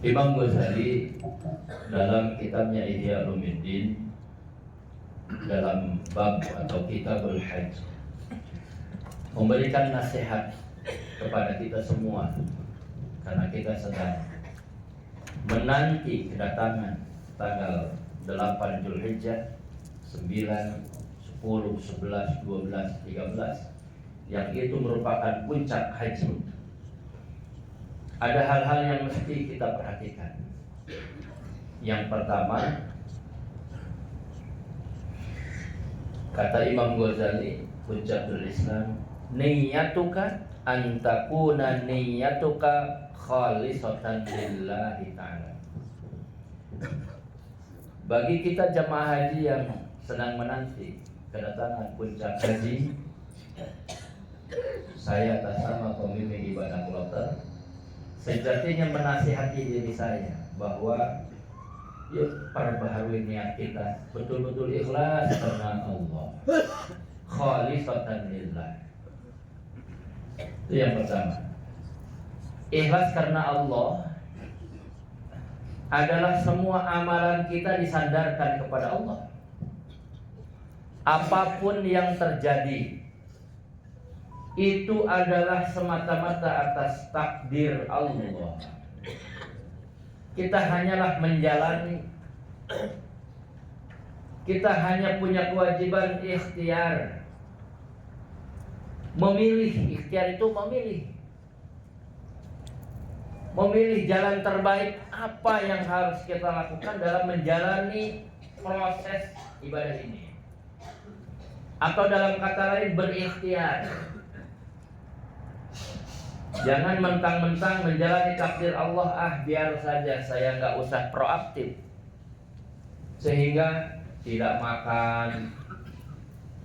Imam Ghazali dalam kitabnya Ihya Ulumuddin dalam bab atau kitabul Hajj memberikan nasihat kepada kita semua, karena kita sedang menanti kedatangan tanggal 8 Zulhijjah, 9, 10, 11, 12, 13 yang itu merupakan puncak haji. Ada hal-hal yang mesti kita perhatikan. Yang pertama, kata Imam Ghazali, Hujjatul Islam, niyatuka antakuna niyatuka khalisatan lillahi ta'ala. Bagi kita jamaah haji yang sedang menanti kedatangan puncak haji, saya atas nama pemimpin ibadah kloter sejatinya menasihati diri saya bahwa yuk perbaharui niat kita betul-betul ikhlas karena Allah, khalisatan lillah. Itu yang pertama. Ikhlas karena Allah adalah semua amalan kita disandarkan kepada Allah. Apapun yang terjadi itu adalah semata-mata atas takdir Allah. Kita hanyalah menjalani. Kita hanya punya kewajiban ikhtiar. Memilih, ikhtiar itu memilih. Memilih jalan terbaik apa yang harus kita lakukan dalam menjalani proses ibadah ini. Atau dalam kata lain berikhtiar. Jangan mentang-mentang menjalani takdir Allah, biar saja saya nggak usah proaktif, sehingga tidak makan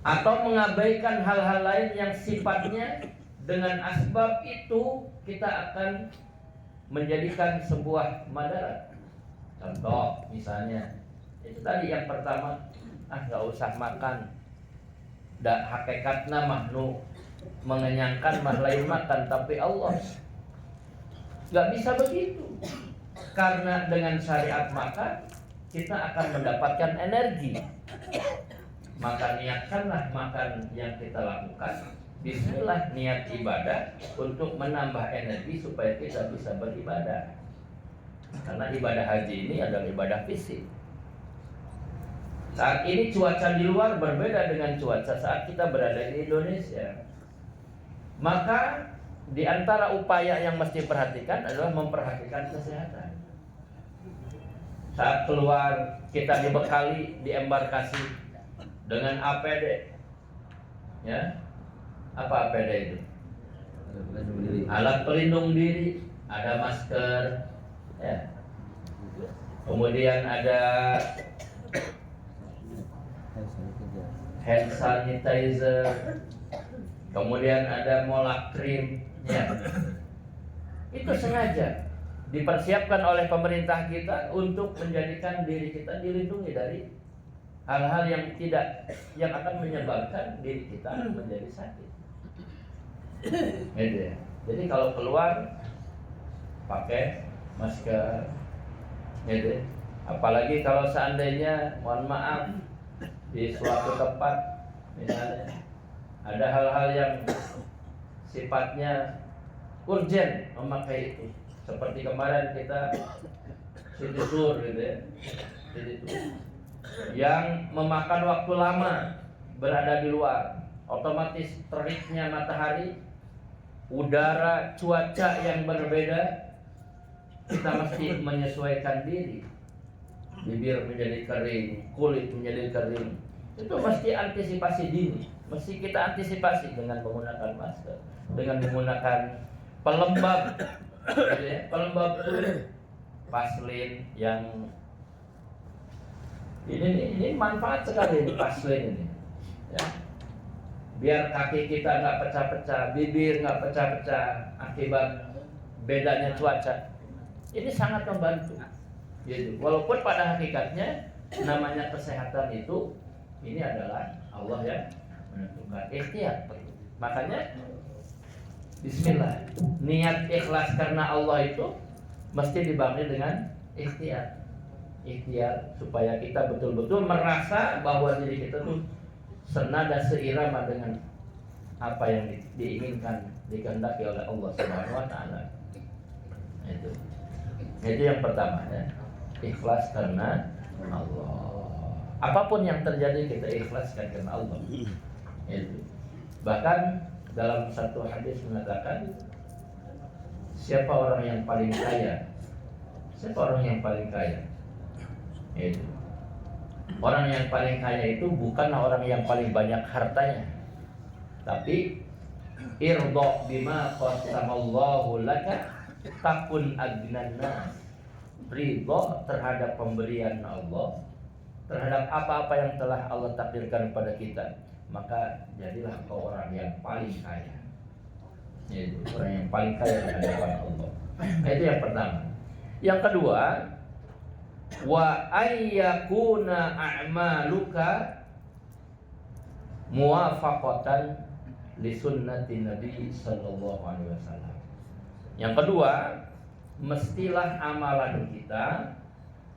atau mengabaikan hal-hal lain yang sifatnya dengan asbab itu kita akan menjadikan sebuah madarat. Contoh misalnya itu tadi yang pertama, nggak usah makan, dak hakikatna mahnu mengenyangkan mah lain makan, tapi Allah nggak bisa begitu, karena dengan syariat makan kita akan mendapatkan energi. Maka niatkanlah makan yang kita lakukan bismillah, niat ibadah untuk menambah energi supaya kita bisa beribadah. Karena ibadah haji ini adalah ibadah fisik. Saat ini cuaca di luar berbeda dengan cuaca saat kita berada di Indonesia. Maka di antara upaya yang mesti perhatikan adalah memperhatikan kesehatan. Saat keluar kita dibekali di embarkasi dengan APD. Ya. Apa APD itu? Alat pelindung diri, ada masker, ya. Kemudian ada hand sanitizer, kemudian ada molak krim, ya. Itu sengaja dipersiapkan oleh pemerintah kita untuk menjadikan diri kita dilindungi dari hal-hal yang akan menyebabkan diri kita menjadi sakit. Gitu ya. Jadi kalau keluar pakai masker, gitu. Apalagi kalau seandainya, mohon maaf, di suatu tempat misalnya ada hal-hal yang sifatnya urgen memakai itu. Seperti kemarin kita City Tour gitu ya. City Tour yang memakan waktu lama berada di luar, otomatis teriknya matahari, udara, cuaca yang berbeda, kita mesti menyesuaikan diri. Bibir menjadi kering, kulit menjadi kering. Itu mesti antisipasi dini. Mesti kita antisipasi dengan menggunakan masker, dengan menggunakan pelembab, gitu ya, pelembab kulit, Vaseline yang ini manfaat sekali ini Vaseline ini. Ya. Biar kaki kita nggak pecah-pecah, bibir nggak pecah-pecah akibat bedanya cuaca. Ini sangat membantu. Gitu. Walaupun pada hakikatnya namanya kesehatan itu ini adalah Allah yang menentukan, ikhtiar. Makanya bismillah, niat ikhlas karena Allah itu mesti dibarengi dengan ikhtiar. Ikhtiar supaya kita betul-betul merasa bahwa diri kita tuh senada seirama dengan apa yang diinginkan, dikehendaki oleh Allah Subhanahu wa taala. Itu yang pertama ya. Ikhlas karena Allah. Apapun yang terjadi kita ikhlaskan karena Allah. Itu. Bahkan dalam satu hadis mengatakan, siapa orang yang paling kaya? Siapa orang yang paling kaya? Itu. Orang yang paling kaya itu bukanlah orang yang paling banyak hartanya, tapi irda bima qasamallahu laka takun agnan nas. Ridha terhadap pemberian Allah, terhadap apa-apa yang telah Allah takdirkan pada kita, maka jadilah kau orang yang paling kaya. Itu orang yang paling kaya di hadapan Allah. Itu yang pertama. Yang kedua, wa ayyakuna a'maluka muwafaqatan li sunnati Nabi sallallahu alaihi wasallam. Yang kedua, mestilah amalan kita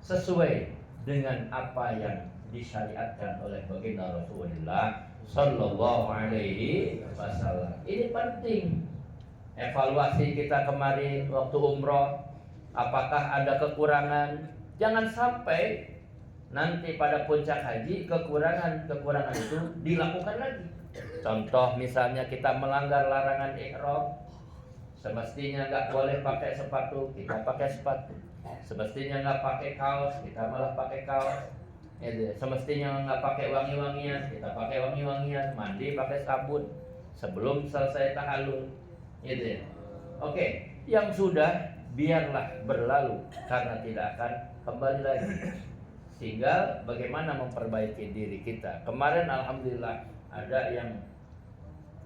sesuai dengan apa yang disyariatkan oleh baginda Rasulullah sallallahu alaihi wasallam. Ini penting. Evaluasi kita kemarin waktu umroh, apakah ada kekurangan? Jangan sampai nanti pada puncak haji kekurangan itu dilakukan lagi. Contoh misalnya kita melanggar larangan ihram, semestinya nggak boleh pakai sepatu, kita pakai sepatu. Semestinya nggak pakai kaos, kita malah pakai kaos. Semestinya nggak pakai wangi-wangian, kita pakai wangi-wangian. Mandi pakai sabun sebelum selesai tahallul. Oke, yang sudah biarlah berlalu karena tidak akan kembali lagi. Tinggal bagaimana memperbaiki diri kita. Kemarin alhamdulillah ada yang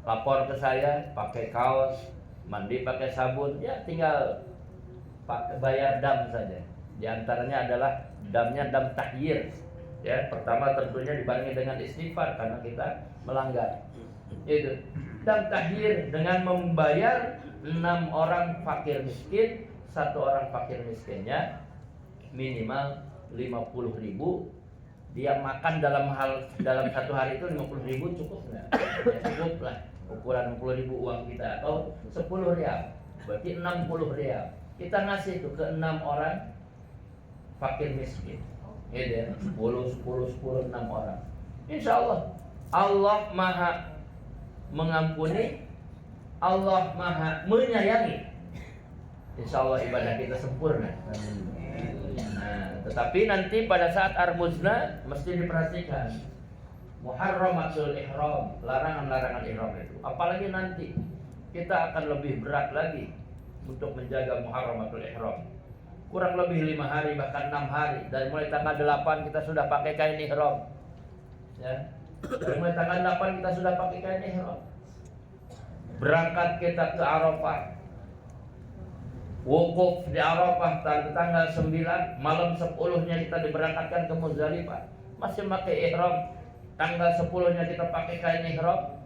lapor ke saya pakai kaos, mandi pakai sabun, ya tinggal bayar dam saja. Di antaranya adalah damnya dam tahyir. Ya, pertama tentunya dibarengi dengan istighfar karena kita melanggar. Itu dam tahyir dengan membayar 6 orang fakir miskin, 1 orang fakir miskinnya minimal 50.000. Dia makan dalam satu hari itu 50.000 cukup nggak? Ya, cukup lah. Ukuran 50.000 uang kita atau 10 rial, berarti 60 rial. Kita ngasih itu ke 6 orang fakir miskin. Ya, 10, 6 orang. Insya Allah, Allah Maha mengampuni, Allah Maha menyayangi. Insya Allah ibadah kita sempurna. Nah, tetapi nanti pada saat Armuzna mesti diperhatikan muharramatul ihram, larangan-larangan ihram itu. Apalagi nanti kita akan lebih berat lagi untuk menjaga muharramatul ihram. Kurang lebih 5 hari bahkan 6 hari. Dari mulai tanggal 8 kita sudah pakai kain ihram. Ya. Dari mulai tanggal 8 kita sudah pakai kain ihram. Berangkat kita ke Arafah. Wukuf di Arafah tanggal 9, malam 10-nya kita diberangkatkan ke Muzdalifah. Masih pakai ihram. Tanggal 10-nya kita pakai kain ihram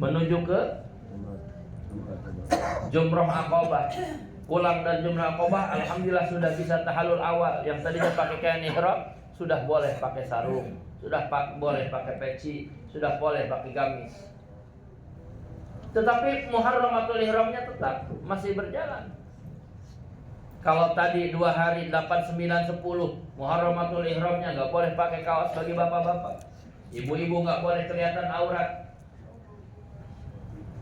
menuju ke Jumrah Aqabah. Pulang dari Jumrah Aqabah alhamdulillah sudah bisa tahallul awal. Yang tadinya pakai kain ihram sudah boleh pakai sarung, sudah boleh pakai peci, sudah boleh pakai gamis. Tetapi muharramatul ihramnya tetap masih berjalan. Kalau tadi 2 hari 8, 9, 10 muharramatul ihramnya nggak boleh pakai kaos bagi bapak-bapak, ibu-ibu nggak boleh kelihatan aurat,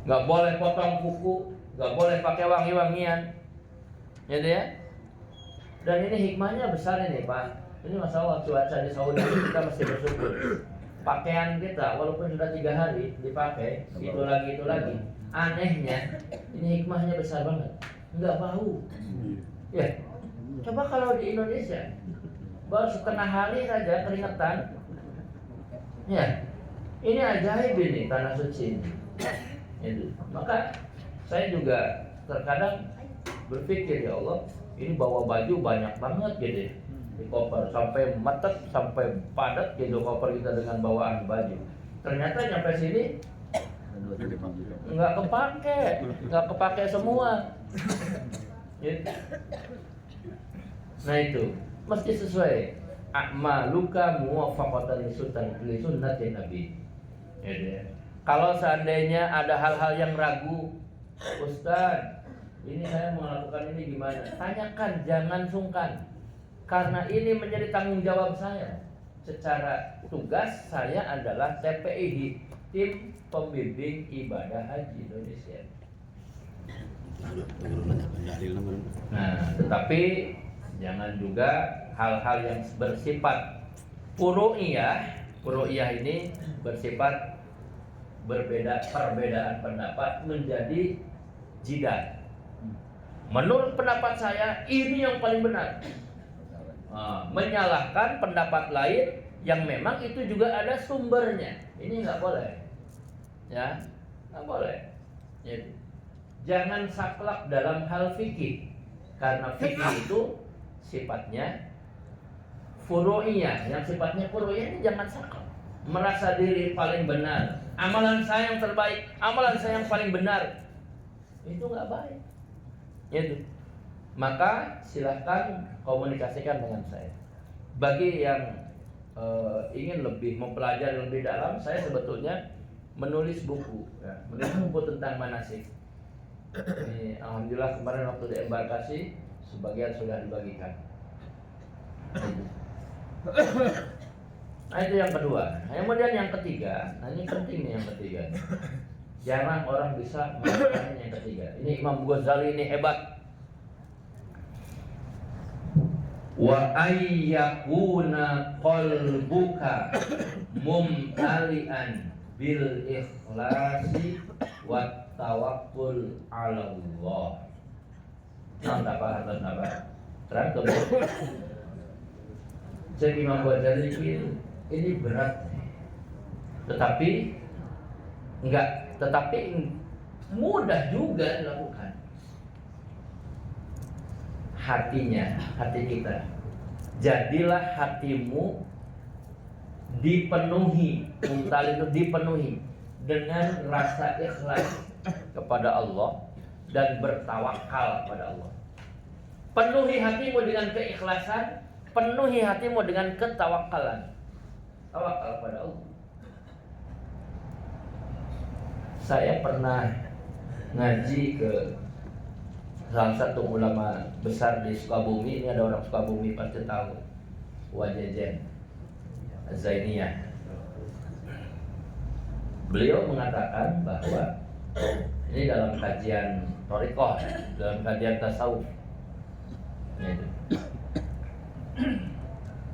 nggak boleh potong kuku, nggak boleh pakai wangi-wangian, gitu ya. Dan ini hikmahnya besar ini Pak. Ini masalah cuaca di Saudi kita mesti bersyukur. Pakaian kita walaupun sudah 3 hari dipakai, itu lagi. Anehnya, ini hikmahnya besar banget. Nggak bau. Ya, coba kalau di Indonesia baru setengah hari saja keringetan. Ya, ini ajaib ini tanah suci ini. Itu. Maka saya juga terkadang berpikir, ya Allah, ini bawa baju banyak banget gitu ya. Di koper sampai metek, sampai padat gitu koper kita dengan bawaan baju. Ternyata nyampe sini nggak kepake semua. Gitu. Nah itu mesti sesuai. A'maluka muwafaqatan li sunnatin Nabi. Gitu ya. Kalau seandainya ada hal-hal yang ragu, Ustaz, ini saya melakukan ini gimana? Tanyakan, jangan sungkan. Karena ini menjadi tanggung jawab saya. Secara tugas saya adalah TPI, Tim Pembimbing Ibadah Haji Indonesia. Nah, tetapi jangan juga hal-hal yang bersifat furu'iyah ini bersifat perbedaan pendapat menjadi jidal. Menurut pendapat saya ini yang paling benar. Menyalahkan pendapat lain yang memang itu juga ada sumbernya. Ini nggak boleh, ya, nggak boleh. Jadi, jangan saklek dalam hal fikih, karena fikih itu sifatnya furu'iyah. Yang sifatnya furu'iyah ini jangan saklek. Merasa diri paling benar, amalan saya yang terbaik, amalan saya yang paling benar, itu nggak baik. Itu. Maka silahkan komunikasikan dengan saya. Bagi yang ingin lebih mempelajari lebih dalam, saya sebetulnya menulis buku, menulis buku tentang manasik. Ini alhamdulillah kemarin waktu di embarkasi sebagian sudah dibagikan. Nah itu yang kedua. Kemudian yang ketiga, nah ini penting nih yang ketiga. Jarang orang bisa melakukan yang ketiga. Ini Imam Ghazali ini hebat. Wa ayyakuna qalbuka mumtalian bil ikhlasi wat tawakkul 'ala Allah. Napa? Terang tuh. Jadi Imam Ghazali ini berat. Tetapi mudah juga dilakukan. Hati kita. Jadilah hatimu dipenuhi, mumtali itu dipenuhi dengan rasa ikhlas kepada Allah dan bertawakal kepada Allah. Penuhi hatimu dengan keikhlasan, penuhi hatimu dengan ketawakalan. Tawakal pada Allah. Saya pernah ngaji ke salah satu ulama besar di Sukabumi. Ini ada orang Sukabumi pasti tahu, Wajejen Zainiyah. Beliau mengatakan bahwa ini dalam kajian thariqah, dalam kajian tasawuf,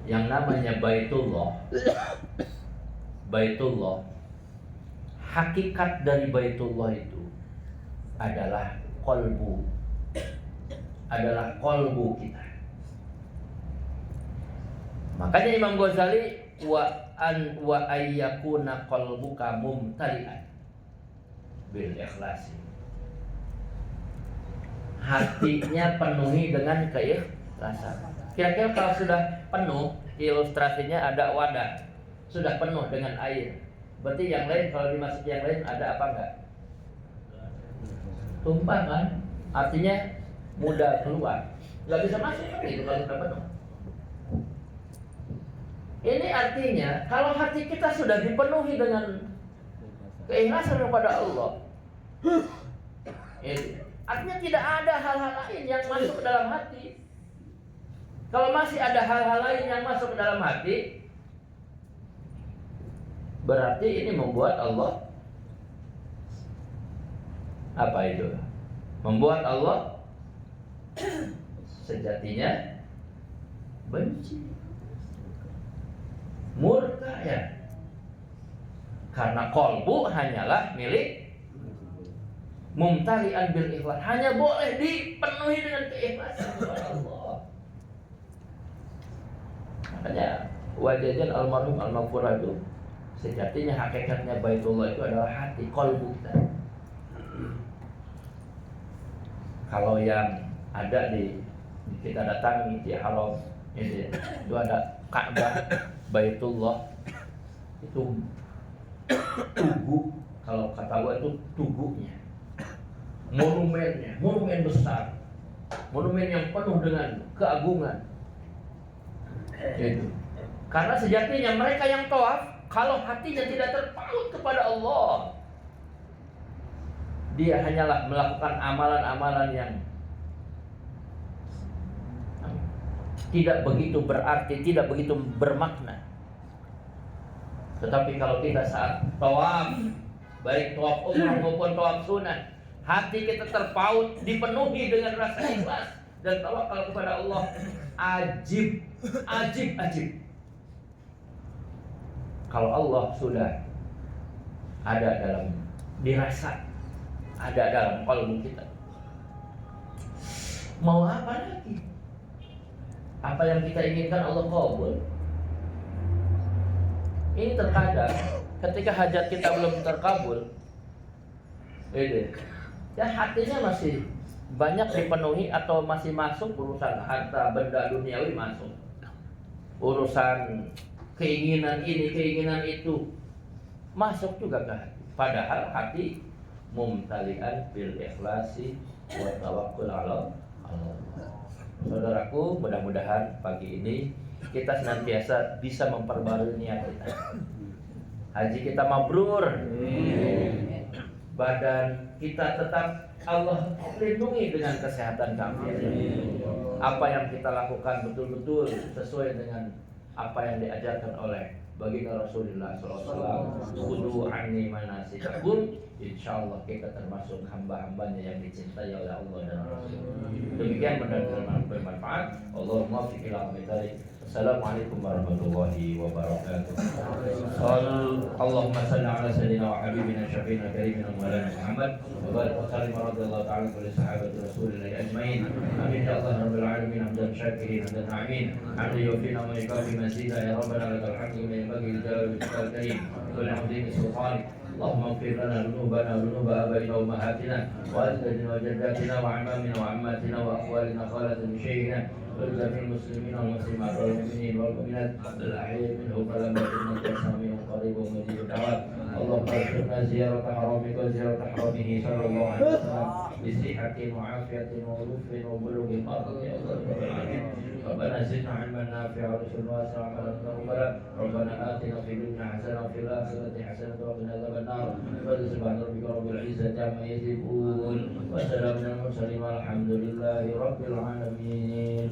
yang namanya Baitullah, hakikat dari Baitullah itu adalah kolbu kita. Makanya Imam Ghazali wa ayyakuna qalbuka mumtali'an bil ikhlasi. Hatinya penuhi dengan keikhlasan. Kira-kira kalau sudah penuh, ilustrasinya ada wadah, sudah penuh dengan air. Berarti yang lain kalau dimasuki yang lain ada apa enggak? Tumpah kan? Artinya mudah keluar, nggak bisa masuk kan itu kalau sudah penuh. Ini artinya kalau hati kita sudah dipenuhi dengan keikhlasan kepada Allah, artinya tidak ada hal-hal lain yang masuk ke dalam hati. Kalau masih ada hal-hal lain yang masuk ke dalam hati, berarti ini membuat Allah apa itu? Membuat Allah sejatinya benci, murka, ya. Karena kolbu hanyalah milik mumtali'an bil ikhlas, hanya boleh dipenuhi dengan keikhlasan kepada Allah. Makanya Wajajan almarhum al-maghfurah itu sejatinya hakikatnya Baitullah itu adalah hati, kolbu kita. Kalau yang ada kita datangi di haram itu ada Ka'bah, Baitullah, itu tugu, kalau kata gua itu tugunya, monumen besar, monumen yang penuh dengan keagungan. Itu. Karena sejatinya mereka yang tawaf, kalau hatinya tidak terpaut kepada Allah, dia hanyalah melakukan amalan-amalan yang tidak begitu berarti, tidak begitu bermakna. Tetapi kalau kita saat tawaf, baik tawaf umrah maupun tawaf sunnah, hati kita terpaut, dipenuhi dengan rasa ikhlas dan tawakal kepada Allah, ajib. Kalau Allah sudah ada dalam dirasa, ada dalam kalbu kita, mau apa lagi? Apa yang kita inginkan Allah kabul. Ini terkadang ketika hajat kita belum terkabul, ya hatinya masih banyak dipenuhi atau masih masuk urusan harta benda duniawi, masuk urusan keinginan ini, keinginan itu, masuk juga ke hati. Padahal hati mumtalian bil ikhlasi wa tawakkul ala Allah. Saudaraku, mudah-mudahan pagi ini kita senantiasa bisa memperbarui niat kita. Haji kita mabrur. Badan kita tetap Allah lindungi dengan kesehatan kami. Apa yang kita lakukan betul-betul sesuai dengan apa yang diajarkan oleh baginda Rasulullah SAW. Khudu anni manasikakum. Insyaallah kita termasuk hamba-hambanya yang dicintai oleh Allah dan Rasul. Demikian mudah-mudahan bermanfaat. Allahumma fiqil aqidari. Assalamualaikum warahmatullahi wabarakatuh. Allahumma salli ala sayyidina wa habibina syafiina karimina maulana Muhammad wa barik wa sallim radhiyallahu ta'ala kulli sahabati Rasulillah ajmain. Amin ya Allah rabbil alamin. Hamdan syakirin hamdan naimin. Hamdan yufina wa yukafi mazida ya rabbana lakal hamdu min bagi jalal wajhikal karim. Kulli hamdin sultanik. اللهم اغفر لنا ذنوبنا وذنوب ابائنا وامهاتنا واجدادنا وجداتنا وعمامنا وعماتنا واخوالنا خالتنا وشيخنا ولجميع المسلمين والمسلمات والمؤمنين والمؤمنات الاحياء منهم فلما انك سميع قريب مجيب الدعوات. اللهم ارزقنا زياره حرمك وزياره حرمه صلى الله عليه وسلم بصحه وعافيه وعلوف وبلوغ مرض يا الله رب العالمين. ربنا زدنا علما نافعا ورزقا واسعا وعملا متقبلا. ربنا اتنا في الدنيا حسنه وفي الاخره حسنه وقنا عذاب النار. سبحان ربك رب العزه عما يصفون وسلام على المرسلين والحمد لله رب العالمين.